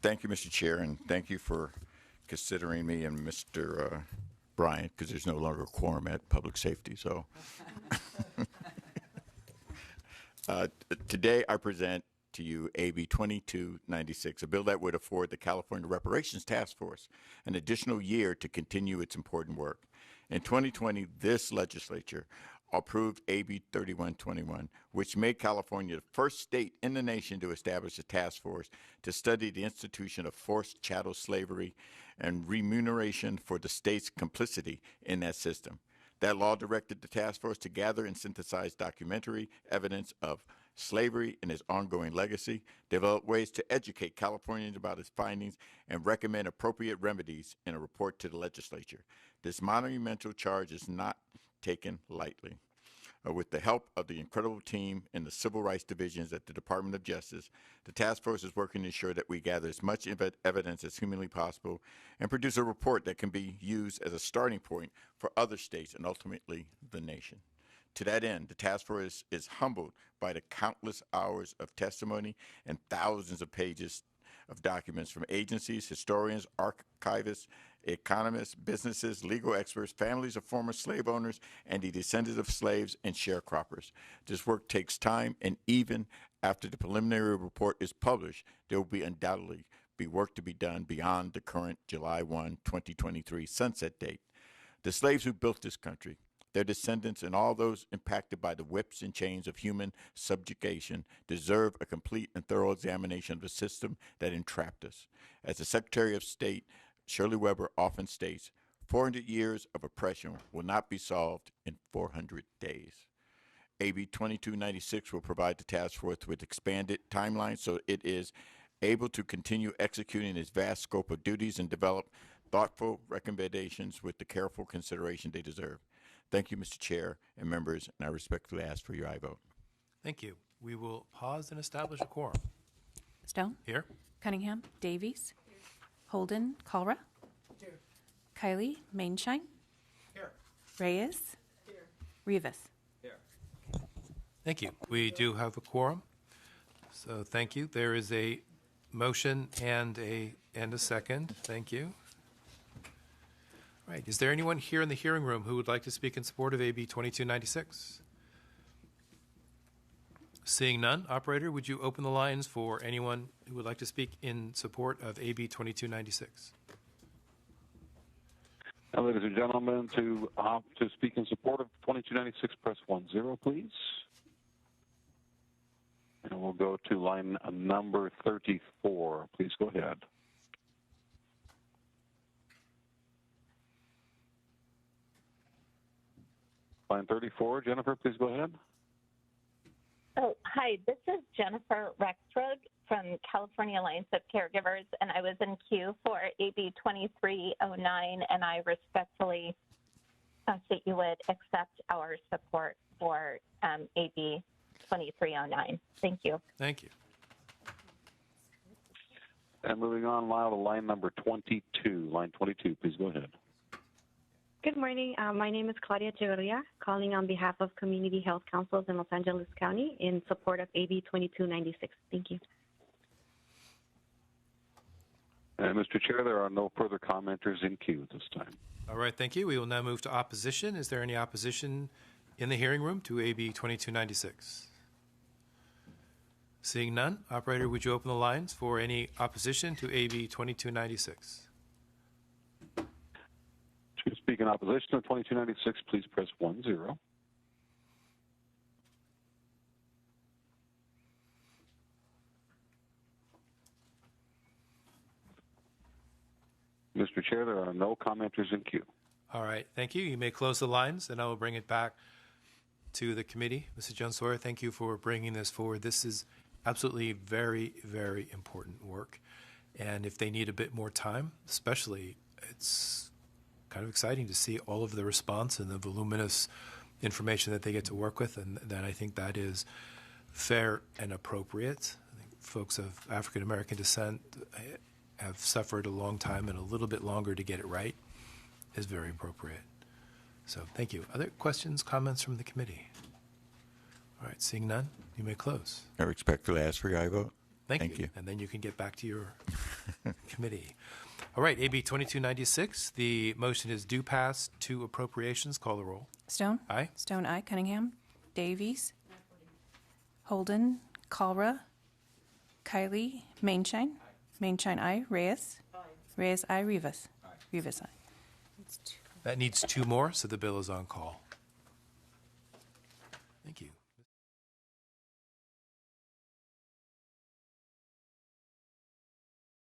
Thank you, Mr. Chair, and thank you for considering me and Mr. Bryant, because there's no longer a quorum at Public Safety. So today I present to you AB 2296, a bill that would afford the California Reparations Task Force an additional year to continue its important work. In 2020, this legislature approved AB 3121, which made California the first state in the nation to establish a task force to study the institution of forced chattel slavery and remuneration for the state's complicity in that system. That law directed the task force to gather and synthesize documentary evidence of slavery and its ongoing legacy, develop ways to educate Californians about its findings, and recommend appropriate remedies in a report to the legislature. This monumental charge is not taken lightly. With the help of the incredible team in the civil rights divisions at the Department of Justice, the task force is working to ensure that we gather as much evidence as humanly possible and produce a report that can be used as a starting point for other states and ultimately the nation. To that end, the task force is humbled by the countless hours of testimony and thousands of pages of documents from agencies, historians, archivists, economists, businesses, legal experts, families of former slave owners, and the descendants of slaves and sharecroppers. This work takes time, and even after the preliminary report is published, there will be undoubtedly be work to be done beyond the current July 1, 2023 sunset date. The slaves who built this country, their descendants, and all those impacted by the whips and chains of human subjugation deserve a complete and thorough examination of the system that entrapped us. As the Secretary of State, Shirley Weber, often states, 400 years of oppression will not be solved in 400 days. AB 2296 will provide the task force with expanded timelines so it is able to continue executing its vast scope of duties and develop thoughtful recommendations with the careful consideration they deserve. Thank you, Mr. Chair and members, and I respectfully ask for your aye vote. Thank you. We will pause and establish a quorum. Stone? Here. Cunningham? Davies? Here. Holden? Calra? Here. Kiley? Mainshine? Here. Reyes? Here. Rivas? Here. Thank you. We do have a quorum, so thank you. There is a motion and a second. Thank you. Right. Is there anyone here in the hearing room who would like to speak in support of AB 2296? Seeing none, operator, would you open the lines for anyone who would like to speak in support of AB 2296? Ladies and gentlemen, to speak in support of 2296, press 10, please. And we'll go to line number 34. Please go ahead. Line 34, Jennifer, please go ahead. Oh, hi, this is Jennifer Rexroad from California Alliance of Caregivers, and I was in queue for AB 2309, and I respectfully ask that you would accept our support for AB 2309. Thank you. Thank you. And moving on now to line number 22. Line 22, please go ahead. Good morning. My name is Claudia Echeverria, calling on behalf of Community Health Councils in Los Angeles County in support of AB 2296. Thank you. And Mr. Chair, there are no further commenters in queue at this time. All right, thank you. We will now move to opposition. Is there any opposition in the hearing room to AB 2296? Seeing none, operator, would you open the lines for any opposition to AB 2296? To speak in opposition to 2296, please press 10. Mr. Chair, there are no commenters in queue. All right, thank you. You may close the lines, and I will bring it back to the committee. Mrs. Jones-Sawyer, thank you for bringing this forward. This is absolutely very, very important work. And if they need a bit more time, especially, it's kind of exciting to see all of the response and the voluminous information that they get to work with, and then I think that is fair and appropriate. I think folks of African American descent have suffered a long time, and a little bit longer to get it right is very appropriate. So thank you. Other questions, comments from the committee? All right, seeing none, you may close. I respectfully ask for your aye vote. Thank you. you. And then you can get back to your committee. All right, AB 2296, the motion is due pass to appropriations. Call the roll. Stone? Aye. Stone, aye. Cunningham? Davies? Holden? Calra? Kylie? Mainshine? Mainshine, aye. Reyes? Reyes, aye. Rivas? Rivas, aye. It's two. That needs two more, so the bill is on call. Thank you.